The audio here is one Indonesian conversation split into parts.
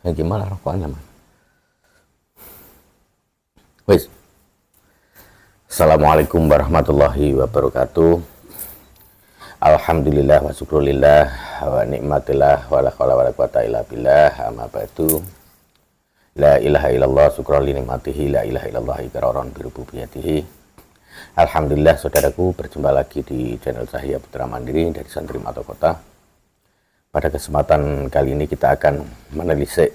Gimana rokokannya, Mas? Wis. Assalamualaikum warahmatullahi wabarakatuh. Alhamdulillah wa syukrulillah wa nikmatillah wa la haula wa la quwata illa billah. Amma ba'du. La ilaha illallah syukran li nikmatihi, la ilaha illallah iqraran bi rububiyyatihi. Alhamdulillah, saudaraku, berjumpa lagi di channel Cahya Putra Mandiri dari Santri Mata Kota. Pada kesempatan kali ini kita akan menelisik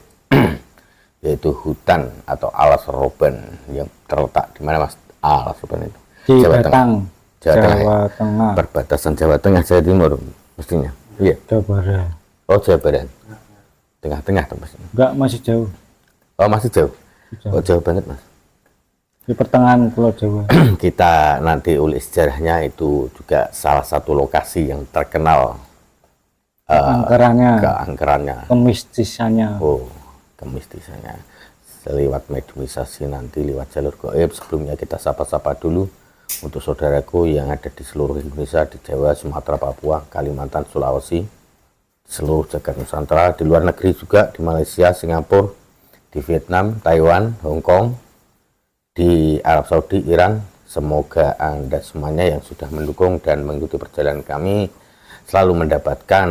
yaitu hutan atau alas roban yang terletak di mana, Mas? Alas roban itu di Jawa Batang, Jawa Tengah, perbatasan Jawa Tengah, Jawa Timur mestinya. Iya. Jawa Barat. Oh, Jawa Barat. Tengah-tengah tempatnya. Enggak, masih jauh. Oh, masih jauh. Oh, jauh banget, Mas. Di pertengahan Pulau Jawa. Kita nanti ulik sejarahnya, itu juga salah satu lokasi yang terkenal keangkerannya, kemistisannya. Oh, kemistisannya. Lewat mediumisasi nanti lewat jalur gaib. Sebelumnya kita sapa-sapa dulu untuk saudaraku yang ada di seluruh Indonesia, di Jawa, Sumatera, Papua, Kalimantan, Sulawesi, seluruh jagat Nusantara, di luar negeri juga, di Malaysia, Singapura, di Vietnam, Taiwan, Hong Kong, di Arab Saudi, Iran. Semoga Anda semuanya yang sudah mendukung dan mengikuti perjalanan kami selalu mendapatkan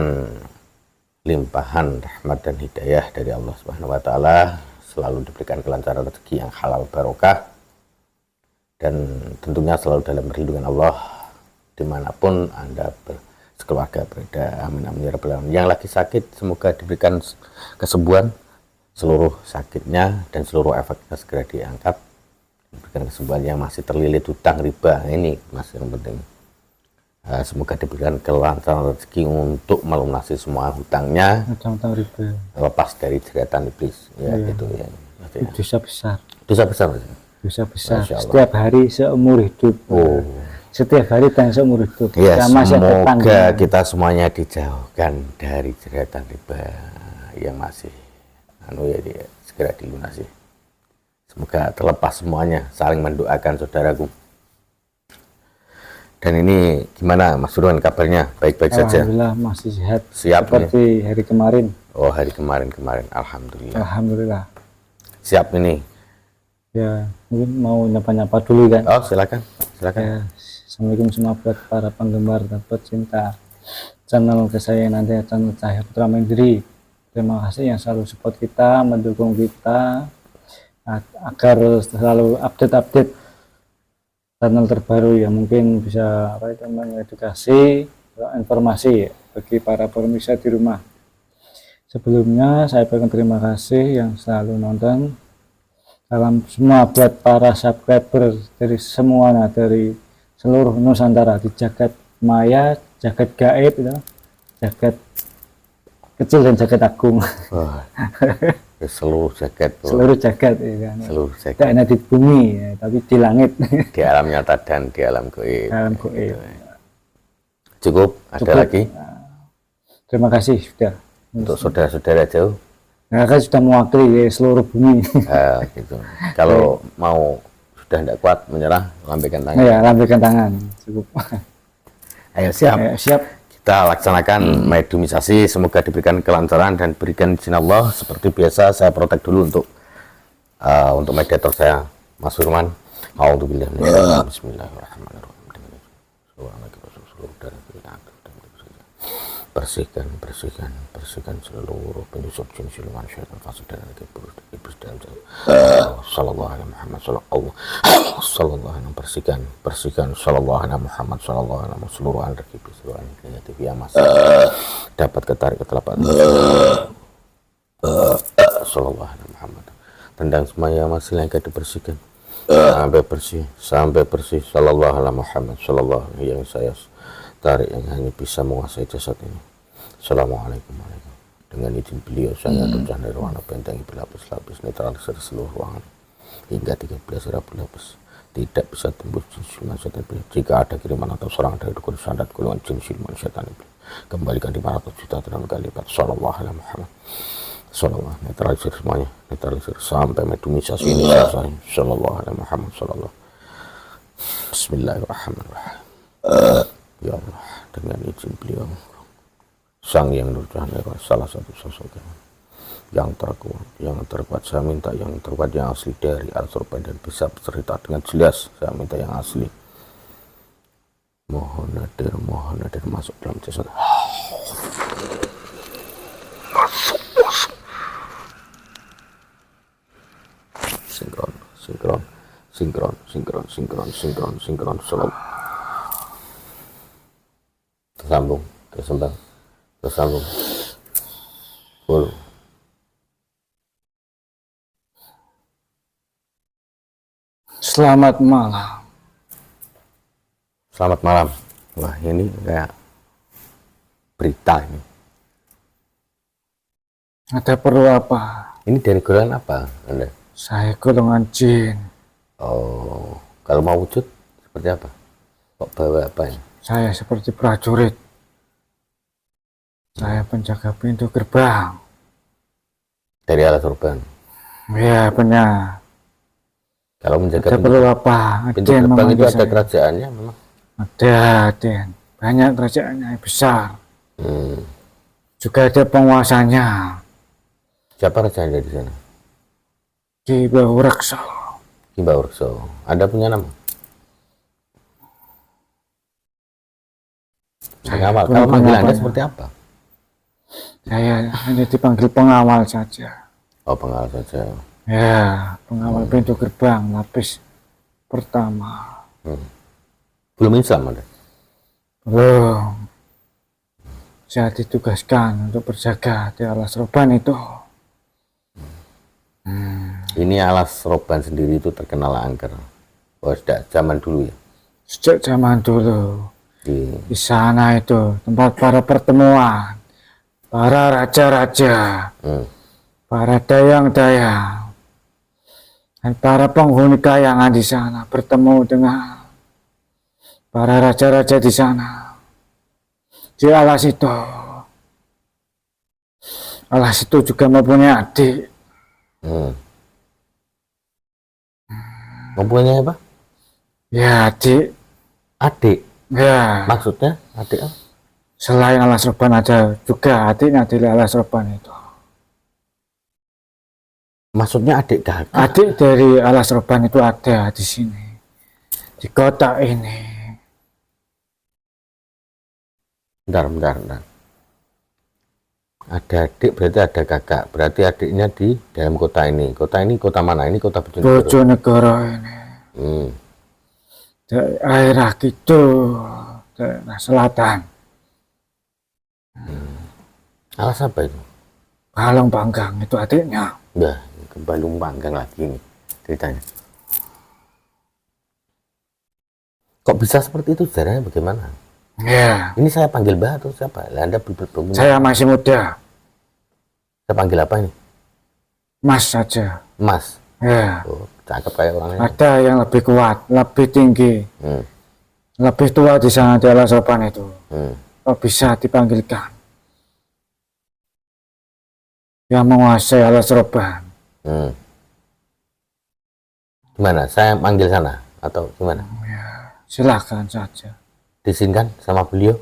limpahan rahmat dan hidayah dari Allah Subhanahu wa Ta'ala, selalu diberikan kelancaran rezeki yang halal barokah, dan tentunya selalu dalam perlindungan Allah dimanapun Anda sekeluarga berada. Amin amin ya rabbal alamin. Yang lagi sakit semoga diberikan kesembuhan seluruh sakitnya dan seluruh efeknya segera diangkat, diberikan kesembuhan. Yang masih terlilit hutang riba, ini Mas yang penting, semoga diberikan kelancaran rezeki untuk melunasi semua hutangnya, Hutang riba, lepas dari jeratan iblis. Ya, gitu ya. Dosa besar. Dosa besar. Dosa besar. Setiap hari seumur hidup. Oh. Setiap hari dan seumur hidup. Ya, semoga kita semuanya dijauhkan dari jeratan riba yang masih dia segera dilunasi. Semoga terlepas semuanya. Saling mendoakan, saudaraku. Dan ini gimana Mas Surwan kabarnya? Baik-baik saja? Alhamdulillah masih sehat. Siap seperti ya? Hari kemarin. Oh, hari kemarin. Alhamdulillah. Alhamdulillah. Siap ini. Ya, mungkin mau nyapa-nyapa dulu kan? Oh, silakan. Ya, Assalamualaikum semua buat para penggemar dan pecinta channel kesayangan Anda, channel Cahya Putra Mandiri. Terima kasih yang selalu support kita, mendukung kita agar selalu update channel terbaru yang mungkin bisa mengedukasi, informasi bagi para pemirsa di rumah. Sebelumnya saya berikan terima kasih yang selalu nonton. Salam semua buat para subscriber dari semuanya, dari seluruh Nusantara, di jagat maya, jagat gaib, jagat kecil dan jagat agung. Oh. Seluruh jagat, ya kan? Seluruh jagat. Tidak hanya di bumi ya, tapi di langit, di alam nyata dan di alam gaib. Gitu. Cukup. Ada lagi? Terima kasih sudah untuk saudara-saudara jauh. Nah, kan sudah mewakili seluruh bumi. Gitu. Kalau mau sudah tidak kuat menyerah, lambaikan tangan. Ya, lambaikan tangan. Cukup. Ayo siap. Siap. Kita laksanakan mediumisasi, semoga diberikan kelancaran dan berikan izin Allah. Seperti biasa saya protek dulu untuk mediator saya, Mas Firman. A'udzubillahi minasyaitonir rajim. Bismillahirrahmanirrahim. Bersihkan seluruh penyusup jin siluman syaitan fasik dan iblis dalam jalan. Sallallahu alaihi Muhammad sallallahu alaihi bersihkan sallallahu alaihi Muhammad sallallahu alaihi seluruh anak iblis, seluruh anak negatif yang masih dapat ketarik ke telapak sallallahu alaihi Muhammad. Tendang semua yang masih lengket dibersihkan sampai bersih sallallahu alaihi Muhammad sallallahu alaihi yang saya tarik yang hanya bisa menguasai jasad ini. Assalamualaikum. Dengan izin beliau saya pecah dari ruangan bentengi berlapis-lapis, netralisir seluruh ruangan hingga 13 ribu lapis. Tidak bisa tembus jin siluman setan iblis. Jika ada kiriman atau serangan dari dukun sandat golongan jin siluman setan iblis, kembalikan 500 juta kali lipat. Sallallahu alaihi Muhammad. Sallallahu, netralisir semuanya, netralisir sampai mediumisasi ini selesai. Sallallahu alaihi Muhammad sallallahu. Bismillahirrahmanirrahim. Ya Allah, dengan izin beliau Sang Yang Nurjahana, salah satu sosok yang terkuat. Saya minta yang terkuat, yang asli dari Al-Sorban dan bisa bercerita dengan jelas. Saya minta yang asli. Mohon hadir masuk dalam jasad. Sinkron. Selalu tersambung. Full. Selamat malam. Selamat malam. Wah, ini kayak berita ini. Ada perlu apa? Ini dari golongan apa Anda? Saya golongan jin. Oh, kalau mau wujud seperti apa? Kok bawa apa ini? Saya seperti prajurit. Saya penjaga pintu gerbang. Dari Al-Sorban. Ya benar. Kalau menjaga Ada perlu apa? pintu Aden gerbang itu memanggil ada saya. kerajaannya memang. Ada, Aden. Banyak kerajaannya yang besar. Hmm. Juga ada penguasanya. Siapa rajanya di sana? Ki Bahurekso. Kimba Urso. Anda punya nama? Pengawal. punya Kalau manggil Anda namanya. seperti apa? Saya hanya dipanggil pengawal saja. Oh, pengawal saja. Ya, pengawal pintu gerbang lapis pertama. Belum Islam Anda? Belum. Saya ditugaskan untuk berjaga di Al-Sorban itu. Ini Al-Sorban sendiri itu terkenal angker. Oh, sejak zaman dulu ya? Sejak zaman dulu. Di Di sana itu tempat para pertemuan. Para raja-raja. Para dayang-dayang. Dan para penghuni kayangan di sana bertemu dengan para raja-raja di sana. Di alas itu. Alas itu juga mempunyai adik. Mempunyai apa? Ya, adik. Adik. Ya, Maksudnya adik apa? selain Al-Sorban ada juga adiknya di Al-Sorban itu. Maksudnya adik kakak. Adik dari Al-Sorban itu ada di sini. Di kota ini. Bentar. Ada adik berarti ada kakak. Berarti adiknya di dalam kota ini. Kota ini kota mana? Ini kota Bojonegoro. Bojonegoro ini. Daerah Kidul, daerah selatan. Alas apa itu? Balong Panggang itu adiknya. Udah, ke Balung Panggang lagi ini ceritanya. Kok bisa seperti itu? Sejarahnya bagaimana? Ya, Ini saya panggil Mbah atau siapa? Lah, Anda belum. saya masih muda. Saya panggil apa ini? Mas saja. Mas. Ya, Oh, cakep kayak orangnya. ada yang lebih kuat, lebih tinggi, lebih tua di sana di Al-Sorban itu. Kok bisa dipanggilkan? Yang menguasai Al-Sorban. Gimana? Saya manggil sana atau gimana? Silakan saja. Diizinkan sama beliau?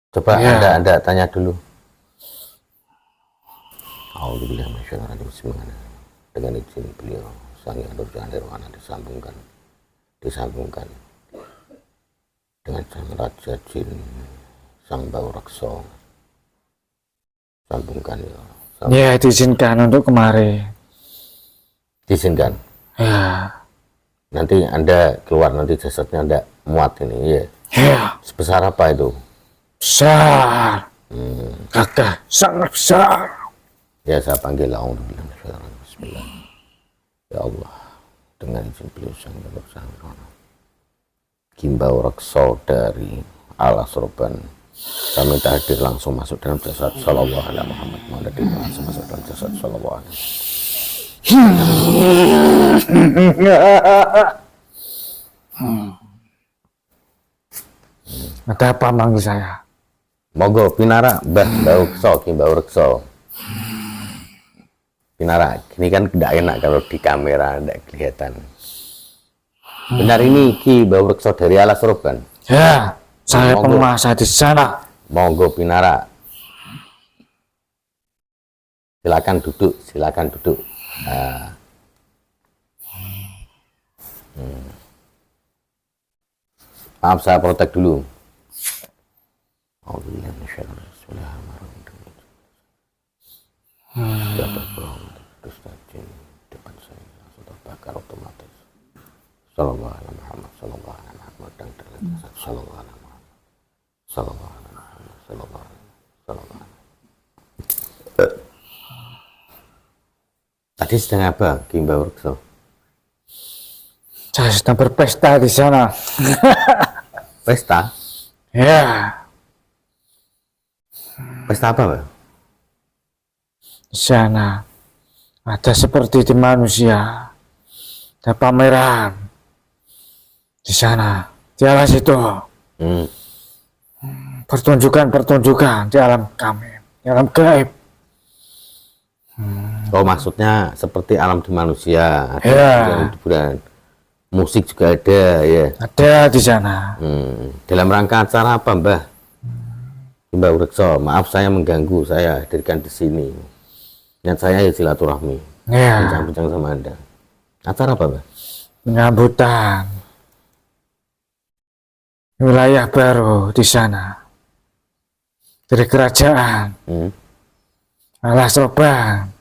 Coba Ya. Anda tanya dulu. Alhamdulillah, bismillah. Dengan izin beliau, sang yang nurjana nirwana disambungkan dengan sang raja jin, sang Bahurekso. Sambungkan ya. Ya, diizinkan untuk kemari. Diizinkan. Ya. Nanti Anda keluar, nanti jasadnya Anda muat ini, ya. Ya, Sebesar apa itu? besar. Kakak, sangat besar. Ya, saya panggil Alhamdulillah. Bismillah. Ya Allah, dengan izin beliau sang nurjana Ki Bahurekso dari Al-Sorban, kami hadir langsung masuk dalam jasad Sallallahu Alaihi Muhammad. Mohon hadir langsung masuk dalam jasad Sallallahu Alaihi. Ada apa manggil saya? Mogo Pinara Mbah Bahurekso, Ki Bahurekso. Pinara, ini kan tidak enak kalau di kamera tidak kelihatan. Benar ini Ki Bahurekso dari Al-Sorban. Ya, saya Monggo. penguasa di sana. Monggo Pinara. Silakan duduk, silakan duduk. Nah. Maaf, saya protek dulu. Dapat bohong, terus tajin depan saya langsung terbakar otomatis. Sallallahu alaihi Muhammad, sallallahu alaihi Muhammad, dan terlihat sallallahu alaihi Muhammad, sallallahu alaihi Muhammad, sallallahu alaihi. Tadi sedang apa, Kimba Workso? Saya sedang berpesta di sana. Pesta? Ya, Pesta apa, Mbak? di sana ada seperti di manusia, ada pameran di sana, di alas itu pertunjukan di alam kami, di alam gaib. Oh, maksudnya seperti alam di manusia, ada Ya. hiburan, musik juga ada, ya. Ada di sana. Dalam rangka acara apa, Mbah? Mbak Workso, maaf saya mengganggu, saya hadirkan di sini. Niat saya ya silaturahmi, Ya, bincang-bincang sama Anda. Acara apa, Mbah? penyambutan wilayah baru di sana dari kerajaan Alas Roban.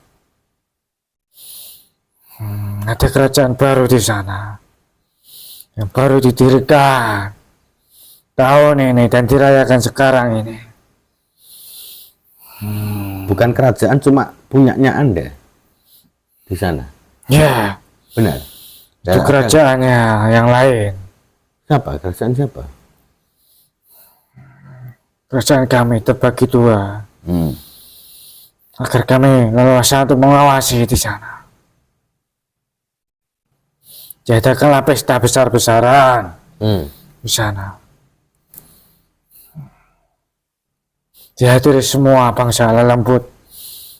Ada kerajaan baru di sana yang baru didirikan tahun ini dan dirayakan sekarang ini. Bukan kerajaan, cuma punyanya Anda di sana. Ya, Benar? itu kerajaannya yang lain. Siapa? Kerajaan siapa? Kerajaan kami terbagi dua agar kami leluasa untuk mengawasi di sana. Diadakanlah pesta besar-besaran di sana. Dihadiri semua bangsa lembut,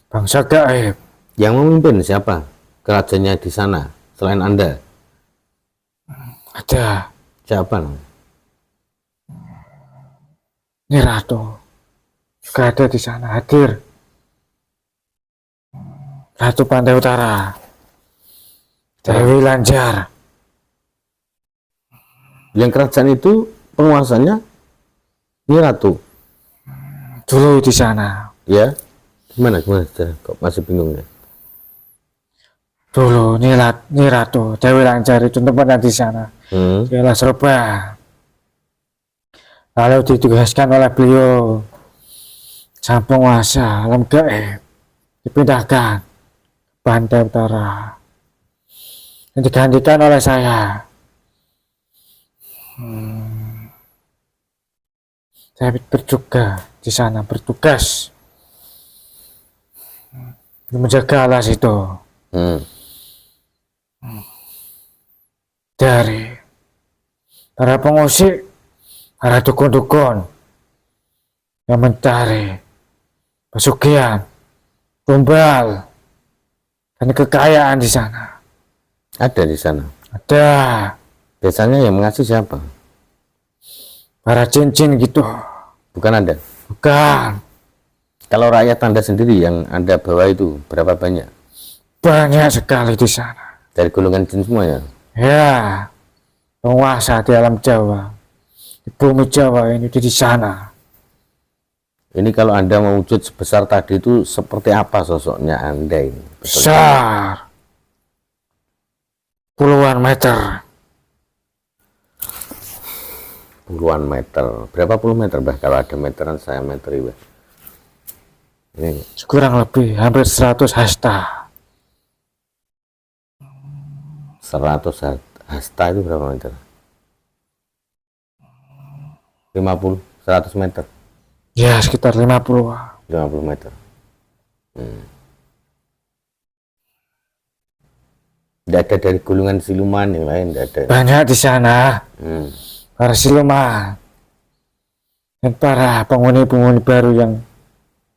bangsa gaib. Yang memimpin siapa? Kerajaannya di sana selain Anda? Ada Siapa namanya? Nyi Ratu juga ada di sana hadir. Ratu Pantai Utara, Dewi Lanjar. Yang kerajaan itu penguasanya Nyi Ratu. Dulu di sana. Ya, gimana? Kok masih bingung ya? Dulu Nyi Ratu Dewi Lanjar itu tempatnya di sana. Di Alas Roban. Lalu ditugaskan oleh beliau sang penguasa alam gaib, dipindahkan ke Pantai Utara dan digantikan oleh saya. Saya bertugas di sana, bertugas menjaga alas itu dari para pengusik, para dukun-dukun yang mencari pesugihan, tumbal, dan kekayaan di sana. Ada di sana. Ada Biasanya yang mengasih siapa? para cincin gitu. Bukan Anda. Bukan, Kalau rakyat Anda sendiri yang Anda bawa itu berapa banyak? banyak sekali di sana. Dari golongan jin semua ya? Ya, penguasa di alam Jawa, di bumi Jawa ini di sana. Ini kalau Anda mewujud sebesar tadi itu seperti apa sosoknya Anda ini? Besar, puluhan meter. Puluhan meter. Berapa puluh meter, Bah? Kalau ada meteran saya meteri, Bah. Ini Kurang lebih hampir 100 hasta. 100 hasta itu berapa meter? 50, 100 meter. Ya, sekitar 50. 50 meter. Tidak ada dari golongan siluman yang lain, tidak ada. Banyak di sana. Para siluman dan para penghuni-penghuni baru yang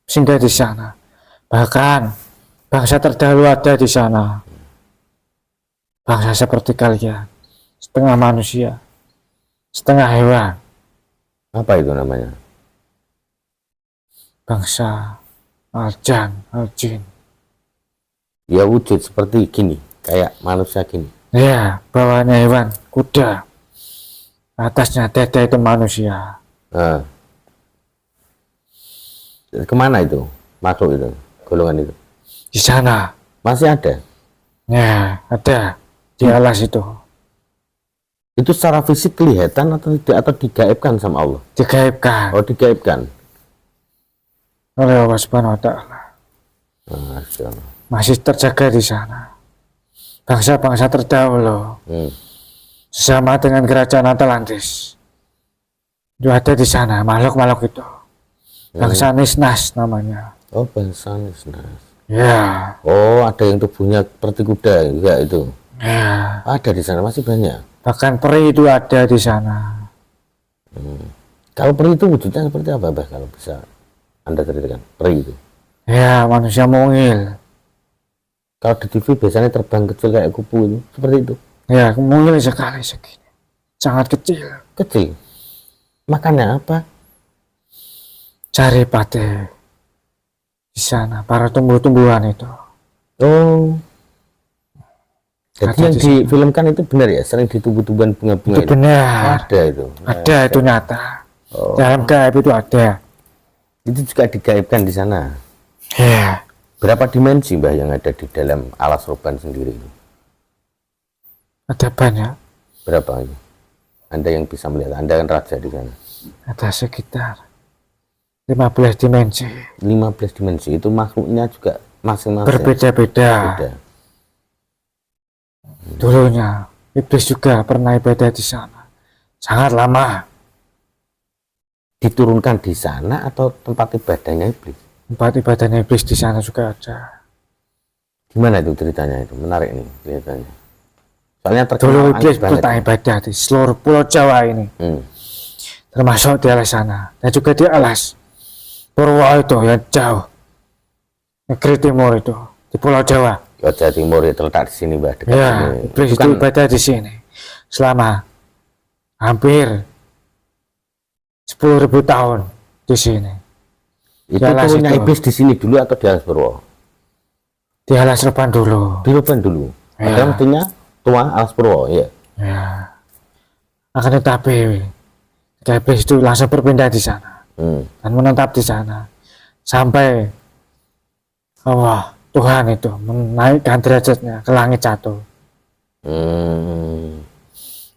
singgah di sana. Bahkan bangsa terdahulu ada di sana. Bangsa seperti kalian, setengah manusia, setengah hewan. Apa itu namanya? Bangsa Aljan, Aljin. Ya wujud seperti gini, kayak manusia gini. Ya, bawahnya hewan kuda, atasnya dada itu manusia. Nah, kemana itu masuk itu golongan itu? Di sana. Masih ada? Ya, ada di alas itu. Itu secara fisik kelihatan atau tidak, atau digaibkan sama Allah? Digaibkan Oh, digaibkan. oleh Allah Subhanahu wa Ta'ala. Masya Allah. Masih terjaga di sana. Bangsa-bangsa terdahulu sesama dengan kerajaan Atlantis itu ada di sana, makhluk-makhluk itu. Bangsa Nisnas namanya. Oh, bangsa Nisnas. Ya. Oh, ada yang tubuhnya seperti kuda juga itu. Ya. Ada di sana, masih banyak. Bahkan peri itu ada di sana. Kalau peri itu wujudnya seperti apa, Bah? Kalau bisa Anda ceritakan, peri itu. Ya, manusia mungil. Kalau di TV biasanya terbang kecil kayak kupu itu, seperti itu. Ya, mungil sekali segini. Sangat kecil. Kecil. Makannya apa? Cari pate di sana, para tumbuh-tumbuhan itu. Oh. Jadi Ada yang di sana. difilmkan itu benar ya? Sering di tumbuh-tumbuhan bunga-bunga Itu benar. Ada itu. Ada itu nyata. Oh. Dalam gaib itu ada. Itu juga digaibkan di sana. Ya. Berapa dimensi, Mbah, yang ada di dalam alas roban sendiri itu? Ada banyak. Berapa itu? Anda yang bisa melihat, Anda kan raja di sana. Ada sekitar 15 dimensi. 15 dimensi itu makhluknya juga masing-masing Berbeda-beda. beda. Dulunya iblis juga pernah ibadah di sana. Sangat lama. Diturunkan di sana atau tempat ibadahnya iblis? Tempat ibadahnya iblis di sana juga ada. Gimana itu ceritanya itu? Menarik nih kelihatannya. Soalnya Dulu terkenal iblis banget. pernah ibadah di seluruh pulau Jawa ini. Termasuk di alas sana. Dan juga di alas Purwa itu yang jauh. Negeri Timur itu. Di Pulau Jawa. Jawa Timur ya, terletak di sini, Mbah. Dekat Ya, sini. iblis itu ibadah di sini. Selama hampir 10.000 tahun di sini. Itu alas turunnya itu. iblis di sini dulu atau di alas Purwo? Di alas Roban dulu. Di Roban dulu. Ya. Ada mestinya tua alas Purwo, ya. Ya. Akan tetapi iblis itu langsung berpindah di sana dan menetap di sana sampai Allah Tuhan itu menaikkan derajatnya ke langit satu.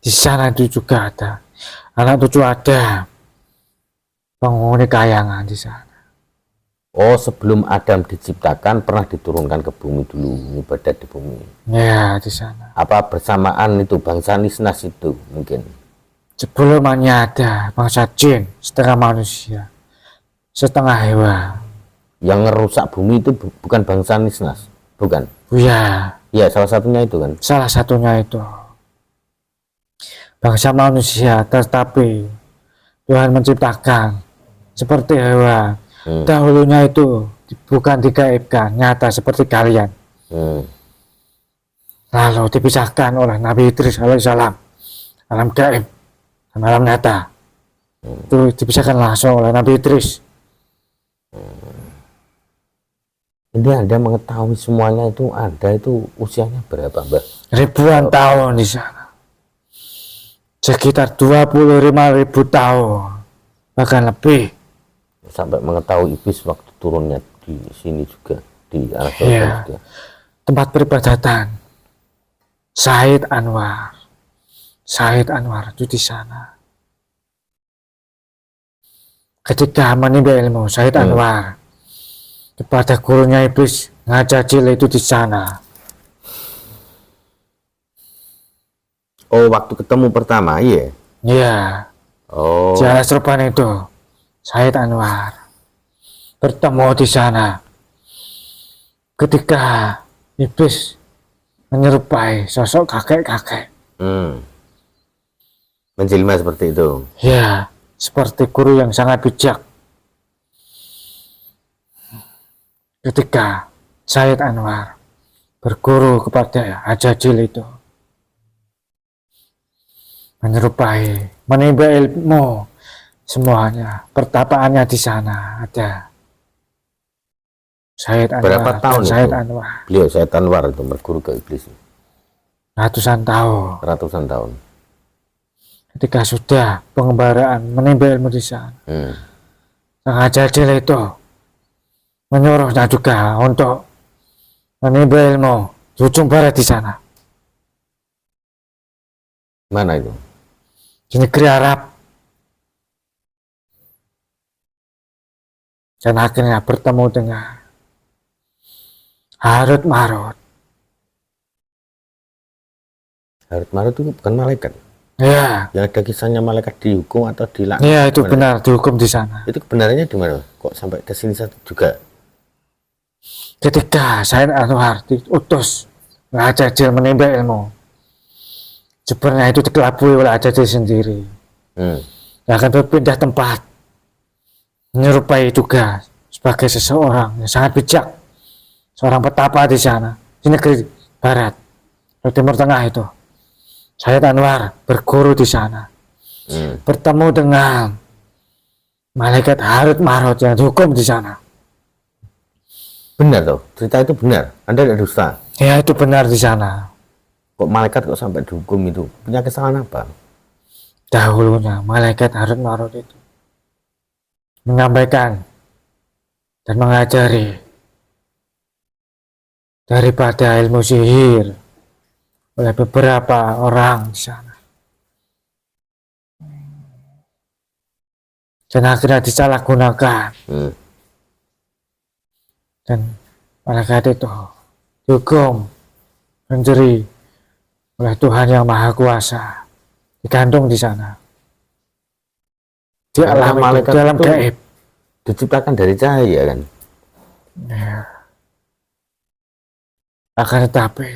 Di sana itu juga ada anak cucu, ada penghuni kayangan di sana. Oh, sebelum Adam diciptakan pernah diturunkan ke bumi dulu, ibadah di bumi. Ya, di sana. Apa bersamaan itu bangsa Nisnas itu mungkin? Sebelumnya ada bangsa jin, setengah manusia, setengah hewan. Yang ngerusak bumi itu bukan bangsa Nisnas, bukan? Ya, Ya, salah satunya itu kan. salah satunya itu bangsa manusia, tetapi Tuhan menciptakan seperti hewan. Dahulunya itu bukan digaibkan, nyata seperti kalian. Lalu dipisahkan oleh Nabi Idris alaihissalam, alam gaib dan alam nyata. Itu dipisahkan langsung oleh Nabi Idris. Ini Anda mengetahui semuanya itu, Anda itu usianya berapa, Mbak? Ribuan tahun di sana. Sekitar 25.000 tahun, bahkan lebih. Sampai mengetahui iblis waktu turunnya di sini juga, di alas Ya. juga. Tempat peribadatan Said Anwar itu di sana. Ketika menimba ilmu Said Anwar kepada gurunya iblis Ngajajil itu di sana. Oh, waktu ketemu pertama, iya. Ya, Oh, di alas Roban itu Said Anwar bertemu di sana. Ketika iblis menyerupai sosok kakek-kakek. menjelma seperti itu. Ya, seperti guru yang sangat bijak. Ketika Said Anwar berguru kepada Ajajil itu, menyerupai, menimba ilmu, semuanya, pertapaannya di sana ada Said Anwar Berapa tahun dan Said itu? Anwar. Beliau Said Anwar itu berguru ke iblis. Ratusan tahun. Ratusan tahun. Ketika sudah pengembaraan menimba ilmu di sana, Sang Jadil itu menyuruhnya juga untuk menimba ilmu di ujung barat di sana, Mana itu? di negeri Arab. Dan akhirnya bertemu dengan Harut Marut. Harut Marut itu bukan malaikat. Ya, Yang ada kisahnya malaikat dihukum atau dilaknat. ya itu Gimana? benar dihukum di sana. Itu kebenarannya di mana? Kok sampai ke sini satu juga? Ketika Said Anwar diutus oleh Jadil menimba ilmu, sebenarnya itu dikelabui oleh Jadil sendiri. Dia akan berpindah tempat, menyerupai juga sebagai seseorang yang sangat bijak, seorang petapa di sana, di negeri barat, di Timur Tengah itu. Said Anwar berguru di sana, bertemu dengan malaikat Harut Marut yang dihukum di sana. Benar toh? Cerita itu benar. Anda tidak dusta. Ya itu benar di sana. Kok malaikat kok sampai dihukum itu? Punya kesalahan apa? Dahulunya malaikat Harut Marut itu menyampaikan dan mengajari daripada ilmu sihir oleh beberapa orang di sana. Dan akhirnya disalahgunakan. Dan malaikat itu dihukum menjeri oleh Tuhan yang Maha Kuasa, digantung di sana. Di Karena alam itu, malaikat di alam itu gaib. diciptakan dari cahaya kan? Ya. Akan tetapi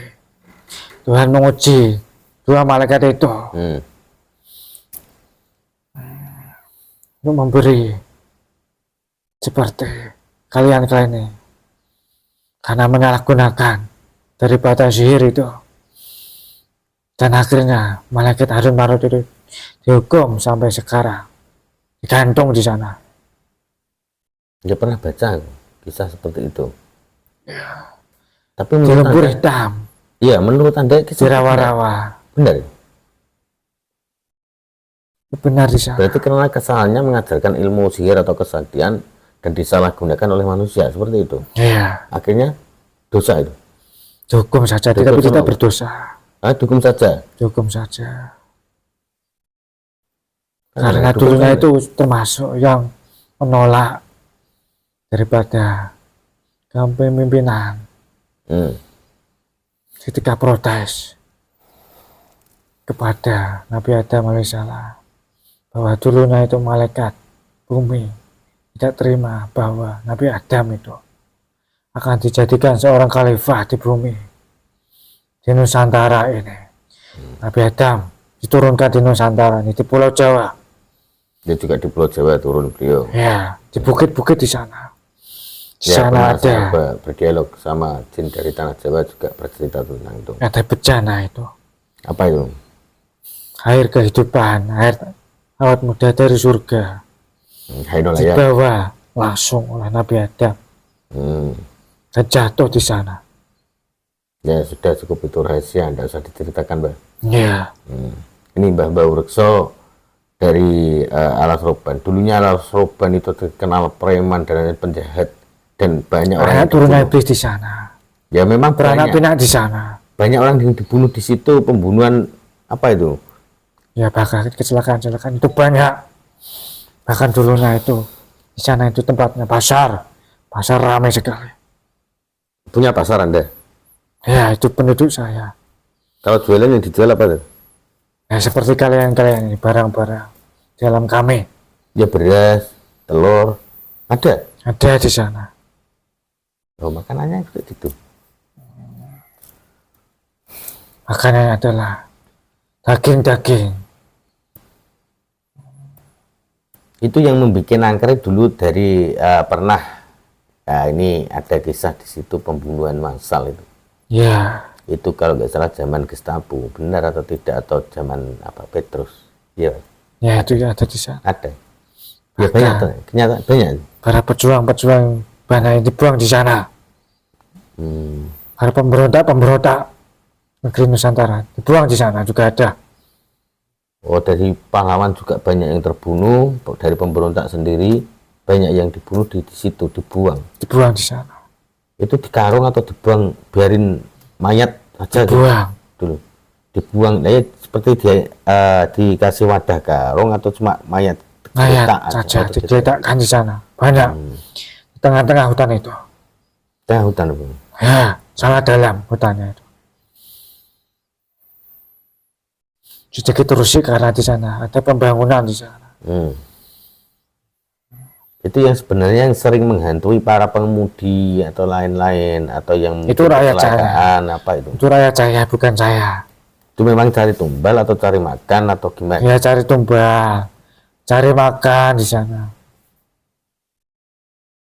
Tuhan menguji dua malaikat itu untuk memberi seperti kalian ini, karena menyalahgunakan daripada sihir itu. Dan akhirnya malaikat Harut Marut itu dihukum sampai sekarang, digantung di sana. Dia pernah baca kisah seperti itu. Ya. Tapi Di menurut lumpur Anda, hitam, iya menurut Anda di kisah rawa-rawa, benar. benar di sana. Berarti karena kesalahannya mengajarkan ilmu sihir atau kesaktian dan disalahgunakan oleh manusia seperti itu. Iya, Akhirnya dosa itu. dihukum saja, Dihukum tapi tidak sama- berdosa. Dihukum saja. Dihukum saja. Karena Karena dihukum dulunya saja. itu termasuk yang menolak daripada kepemimpinan. Ketika protes kepada Nabi Adam alaihissalam bahwa dulunya itu malaikat bumi tidak terima bahwa Nabi Adam itu akan dijadikan seorang khalifah di bumi, di Nusantara ini. Nabi Adam diturunkan di Nusantara ini, di Pulau Jawa. Dia juga di Pulau Jawa turun beliau. Ya, di bukit-bukit di sana. Di Ya, pernah sana saya ada berdialog sama jin dari tanah Jawa juga bercerita tentang itu. bencana itu. Apa itu? Air kehidupan, air awet muda dari surga Hainola ya. dibawa langsung oleh Nabi Adam dan jatuh di sana. Ya sudah cukup itu rahasia, tidak usah diceritakan, Mbak. Ya, Ini Mbah Urekso dari Alas Roban. Dulunya Alas Roban itu terkenal preman dan penjahat dan banyak orang anak yang turun dibunuh. iblis di sana, Ya memang beranak banyak, pinak di sana. banyak orang yang dibunuh di situ, pembunuhan apa itu? Ya, bahkan kecelakaan-kecelakaan itu banyak. Bahkan dulunya itu di sana itu tempatnya pasar ramai sekali. Punya pasar Anda? Ya, itu penduduk saya. Kalau jualan yang dijual apa tuh? Ya, seperti kalian ini, barang-barang di dalam kami Ya beras, telur, ada. di sana. Oh, makanannya seperti itu. Makanannya adalah daging-daging. Itu yang membuat angker dulu dari pernah ini ada kisah di situ pembunuhan massal itu. Ya, Itu kalau nggak salah zaman Gestapo, benar atau tidak, atau zaman apa Petrus? Iya, ya itu ada di sana. ada. Ya banyak, Ada. kenyataan banyak. Para pejuang-pejuang banyak yang dibuang di sana. Para pemberontak negeri Nusantara dibuang di sana juga ada. Oh, dari pahlawan juga banyak yang terbunuh, dari pemberontak sendiri banyak yang dibunuh di situ, dibuang Dibuang di sana. Itu dikarung atau dibuang, biarin mayat aja Dibuang. dulu, dibuang. Nah, ya, seperti dia dikasih wadah karung atau cuma mayat Saja diletakkan di sana banyak di tengah-tengah hutan itu. Tengah hutan, Bung. Ya, sangat dalam hutannya itu. Sedikit rusik karena di sana ada pembangunan di sana. Itu yang sebenarnya yang sering menghantui para pengemudi atau lain-lain, atau yang Itu rakyat saya. apa itu? Itu rakyat saya, bukan saya. Itu memang cari tumbal atau cari makan atau gimana? Ya cari tumbal, cari makan di sana.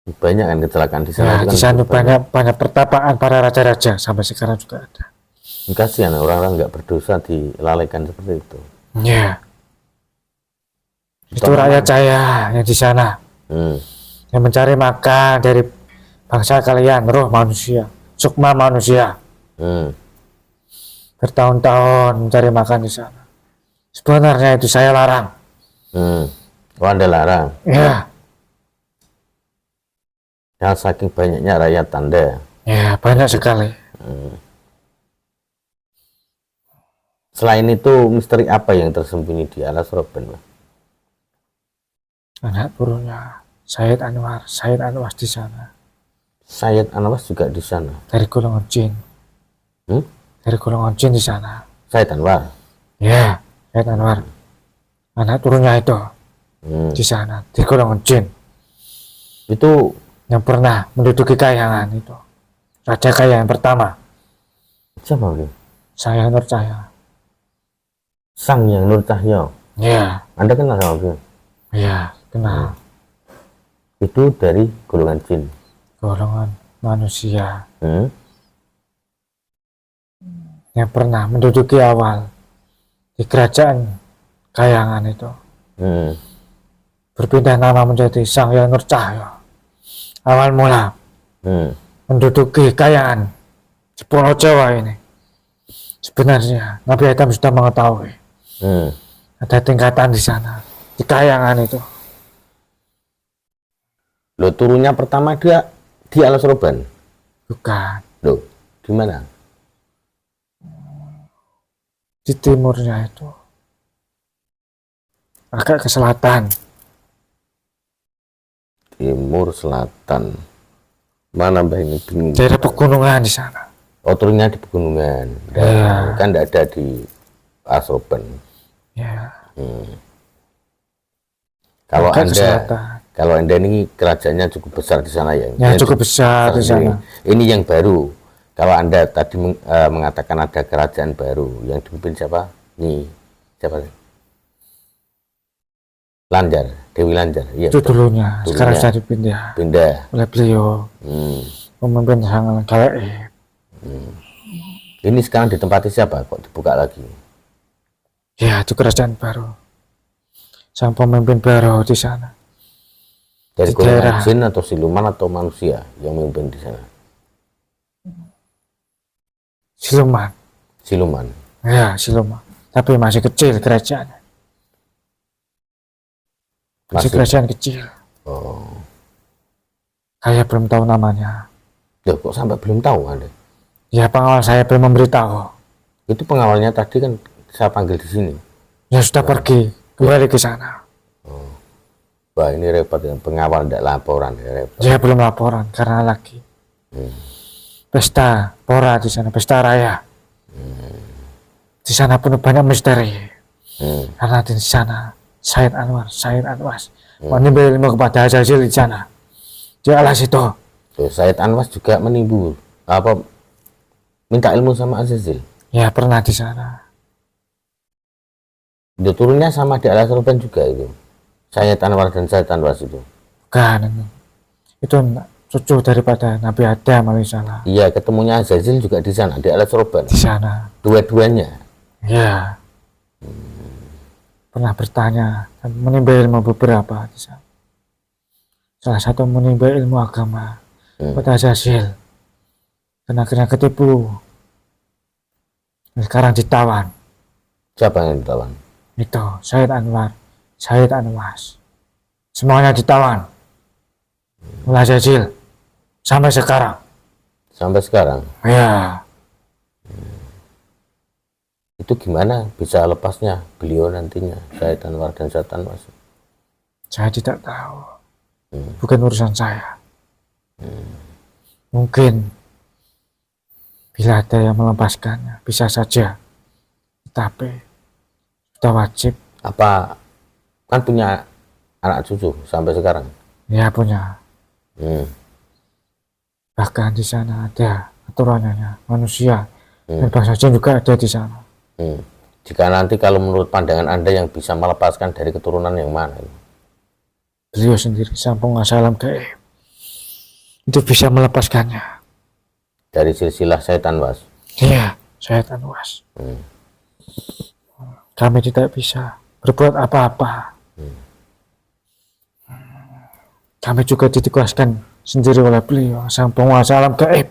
Banyak kan kecelakaan di sana. Ya, itu kan di sana banyak pertapaan para raja-raja sampai sekarang juga ada. Kasihan orang-orang nggak berdosa dilalaikan seperti itu. Ya. Itu rakyat saya yang di sana. Yang mencari makan dari bangsa kalian, roh manusia, sukma manusia. Bertahun-tahun mencari makan di sana. Sebenarnya itu saya larang. Oh, Anda larang? Ya. Ya, saking banyaknya rakyat Anda. Ya, banyak sekali. Selain itu, misteri apa yang tersembunyi di alas roban, Pak? Anak burunya Said Anwas di sana. Said Anwas juga di sana. Dari golongan jin. Dari golongan jin di sana. Said Anwar. Ya, Said Anwar. Anak turunnya itu di sana, di golongan jin. Itu yang pernah menduduki kayangan itu. Raja Kayangan pertama. siapa itu? Saya Nur Cahya. Sang Yang Nur Cahya. Ya. Anda kenal sama beliau? Ya, kenal. Itu dari golongan jin. Golongan manusia. Yang pernah menduduki awal di kerajaan Kayangan itu. Berpindah nama menjadi Sang Yang Nur Cahya. Awal mula menduduki Kayangan di Pulau Jawa ini. Sebenarnya Nabi Adam sudah mengetahui ada tingkatan di sana, di Kayangan itu. Lo turunnya pertama dia di alas roban? Bukan. Lo di mana? Di timurnya itu, agak ke selatan. Timur selatan. Mana Mbah ini bingung. Daerah pegunungan di sana. Oh, turunnya di pegunungan. Ya. Kan tidak ada di alas roban. Ya. Kalau anda ini kerajaannya cukup besar di sana ya? Ya, cukup besar di sana. Ini yang baru. Kalau anda tadi mengatakan ada kerajaan baru yang dipimpin siapa? Siapa? Lanjar, Dewi Lanjar. Ya, itu dulunya. Sekarang sudah dipindah oleh beliau. Pemimpin sangat gaib. Ini sekarang ditempati siapa? Kok dibuka lagi? Ya, itu kerajaan baru. Sang pemimpin baru di sana. Dari golongan jin atau siluman atau manusia yang memimpin di sana? Siluman. Ya, siluman. Tapi masih kecil kerajaannya. Masih kerajaan kecil. Oh. Saya belum tahu namanya. Loh, kok sampai belum tahu Anda? Ya, pengawal saya belum memberitahu. Itu pengawalnya tadi kan saya panggil di sini. Ya sudah pergi kembali ke sana. Wah, ini repot ya, pengawal tidak laporan ya, repot. Saya belum laporan karena lagi pesta pora di sana, pesta raya. Di sana penuh banyak misteri. Karena di sana Said Anwas menimba ilmu kepada Azazil di sana. Di alas itu. Said Anwas juga menimbu minta ilmu sama Azazil. Ya, pernah di sana. Dia turunnya sama di alas roban juga itu. Said Anwar dan Said Anwas itu. Bukan. Itu cucu daripada Nabi Adam alaihissalam. Iya, ketemunya Azazil juga di sana, di alas roban. Di sana. Dua-duanya. Ya. Pernah bertanya dan menimba ilmu beberapa di sana. Salah satu menimba ilmu agama pada Azazil. dan akhirnya ketipu. Dan sekarang ditawan. Siapa yang ditawan? Itu Syed Anwar, Syed Anwas, semuanya ditawan. Mulai kecil sampai sekarang. Sampai sekarang. Ya, Itu gimana bisa lepasnya beliau nantinya, Syed Anwar dan Syed Anwas? saya tidak tahu. Bukan urusan saya. Mungkin bila ada yang melepaskannya, bisa saja. Tapi sudah wajib. Apa kan punya anak cucu sampai sekarang? Ya punya. Hmm. Bahkan di sana ada aturannya, manusia dan Hmm. bangsa jin juga ada di sana. Jika nanti kalau menurut pandangan Anda yang bisa melepaskan dari keturunan yang mana? Beliau sendiri sampung asalam gaib itu bisa melepaskannya. Dari silsilah Syed Anwas. Iya, saya Anwas. Kami tidak bisa berbuat apa-apa. Kami juga ditugaskan sendiri oleh beliau sang penguasa alam gaib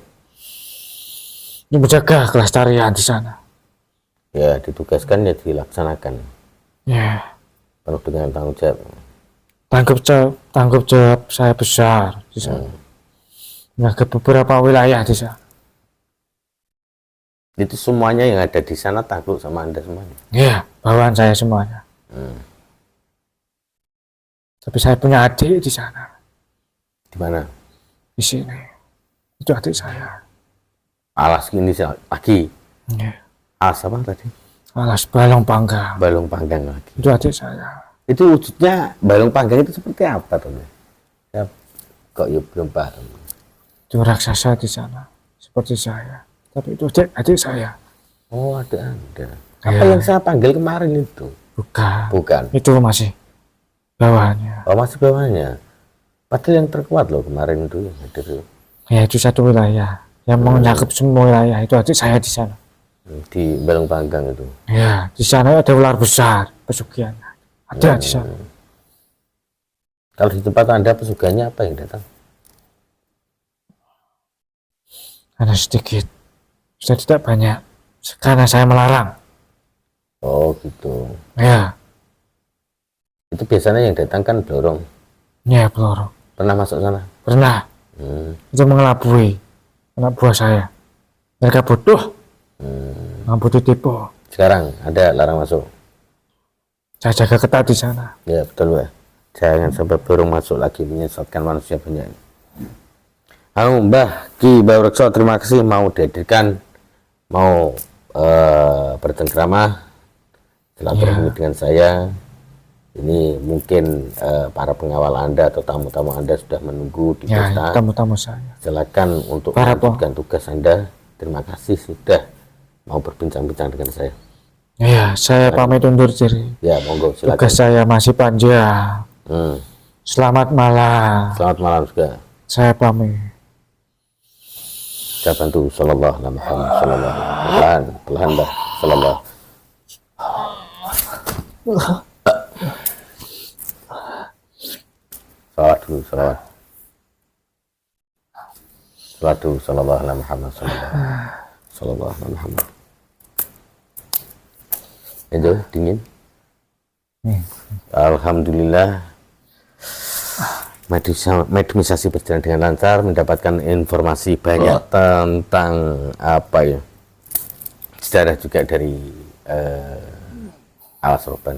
untuk menjaga kelestarian di sana. Ya ditugaskan ya dilaksanakan Ya, penuh dengan tanggung jawab. tanggung jawab saya besar di sana. Menjaga beberapa wilayah di sana. Itu semuanya yang ada di sana takluk sama Anda semuanya. Ya, bawaan saya semuanya. Tapi saya punya adik di sana, Di mana? di sini. Itu adik saya. Alas ini lagi. Ya. Alas apa tadi? Alas balong panggang. Balung panggang lagi. Itu adik saya. Itu wujudnya balung panggang itu seperti apa tuh? Ya, kok ya belum paham. Itu raksasa di sana, seperti saya. Tapi itu adik saya. Oh ada Anda. Apa Ya. yang saya panggil kemarin itu? Bukan. Bukan. Itu masih bawahannya. Oh masih bawahnya. Padahal yang terkuat loh kemarin itu yang hadir itu. Ya itu satu wilayah yang mencakup semua wilayah. Itu adik saya di sana. Di balung panggang itu. Ya, di sana ada ular besar, pesugihan. Ada di sana. Kalau di tempat Anda pesugihannya apa yang datang? Ada sedikit, sudah tidak banyak. Karena saya melarang. Oh gitu. Ya, Itu biasanya yang datang kan Blorong. ya pelorong. Pernah masuk sana? Pernah itu mengelabui anak buah saya. Mereka bodoh, butuh tipu. Sekarang ada larang masuk. Saya jaga ketat di sana. Ya betul Pak. Jangan sampai Blorong masuk lagi menyesatkan manusia banyak. Mbah Ki Baurekso, terima kasih mau dihadirkan, mau bercengkrama silaturahmi dengan saya. Ini mungkin para pengawal Anda atau tamu-tamu Anda sudah menunggu di Ya, pesta. tamu-tamu saya. Silakan untuk Para melanjutkan tugas Anda. Terima kasih sudah mau berbincang-bincang dengan saya. Ya, saya pamit undur diri. Ya, monggo silakan. Tugas saya masih panjang. Selamat malam. Selamat malam juga. Saya pamit. Saya bantu sallallahu alaihi Muhammad sallallahu pelan pelan Mbah sallallahu. Salawat dulu, salawat. Salawat dulu, sallallahu alaihi Muhammad sallallahu alaihi Muhammad. Itu dingin. Alhamdulillah. Medisasi berjalan dengan lancar, mendapatkan informasi banyak tentang apa ya, sejarah juga dari Alas Roban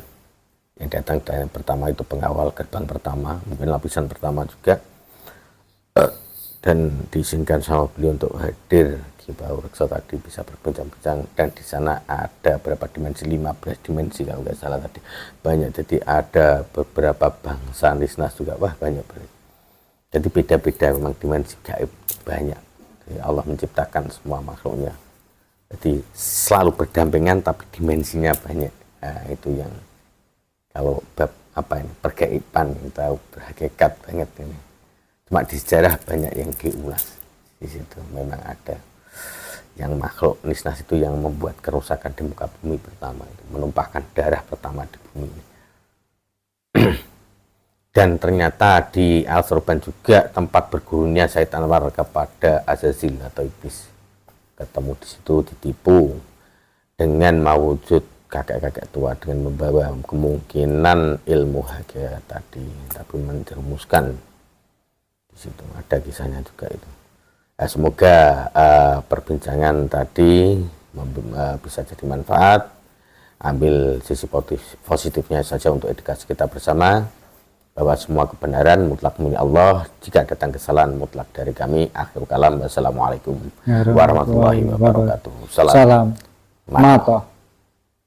yang datang dari pertama itu pengawal gerbang pertama, mungkin lapisan pertama juga, dan diizinkan sama beliau untuk hadir Ki Baurekso tadi bisa berbincang-bincang, dan di sana ada berapa dimensi, 15 dimensi kalau nggak salah tadi, banyak. Jadi ada beberapa bangsa Nisnas juga, wah banyak banget. Jadi beda-beda memang dimensi gaib banyak. Jadi Allah menciptakan semua makhluknya. Jadi selalu berdampingan tapi dimensinya banyak. Nah, itu yang kalau bab apa ini pergaiban kita berhakikat banget ini. Cuma di sejarah banyak yang diulas di situ, memang ada yang makhluk Nisnas itu yang membuat kerusakan di muka bumi pertama itu, menumpahkan darah pertama di bumi ini. Dan ternyata di Al Sorban juga tempat bergurunya Syed Anwar kepada Azazil atau Iblis. ketemu di situ ditipu dengan mewujud kakek-kakek tua dengan membawa kemungkinan ilmu hakikat tadi, tapi menjerumuskan. Di situ ada kisahnya juga itu. Semoga perbincangan tadi bisa jadi manfaat. Ambil sisi positifnya saja untuk edukasi kita bersama, bahwa semua kebenaran mutlak milik Allah. Jika datang kesalahan mutlak dari kami. Akhir kalam, wassalamualaikum warahmatullahi wabarakatuh. Salam. Mato.